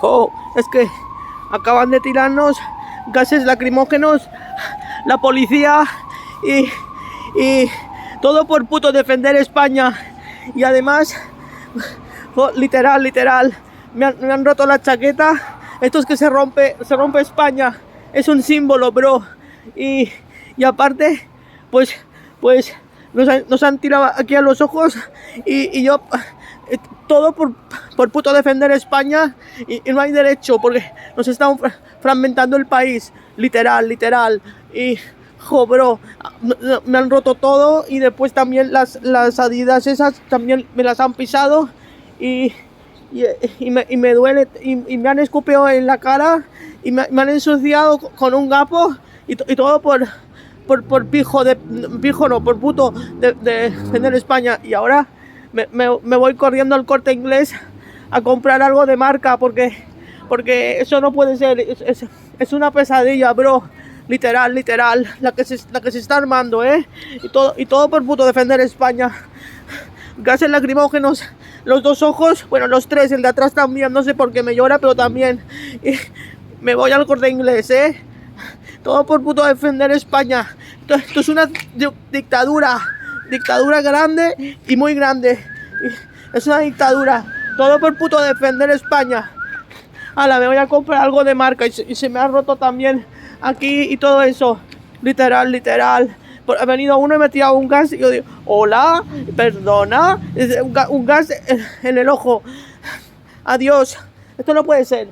Oh, es que acaban de tirarnos gases lacrimógenos, la policía y, y todo por puto defender España. Y además, oh, literal, me han roto la chaqueta. Esto es que se rompe España. Es un símbolo, bro. Y aparte, pues nos han tirado aquí a los ojos y yo todo por puto defender España y no hay derecho porque nos están fragmentando el país, literal. Y bro, me han roto todo y después también las Adidas esas también me las han pisado y me duele y me han escupido en la cara y me han ensuciado con un gapo y todo por por puto de defender España. Y ahora me voy corriendo al Corte Inglés a comprar algo de marca porque eso no puede ser, es una pesadilla, bro. Literal, la que se está armando, y todo por puto defender España. Gases lacrimógenos, los dos ojos, bueno, los tres, el de atrás también, no sé por qué me llora, pero también. Y me voy al Corte Inglés, todo por puto defender España. Esto es una dictadura grande y muy grande. Es una dictadura, todo por puto defender España. Ala, me voy a comprar algo de marca y se me ha roto también aquí y todo eso. Literal. Ha venido uno y me ha tirado un gas y yo digo, hola, perdona, un gas en el ojo. Adiós, esto no puede ser.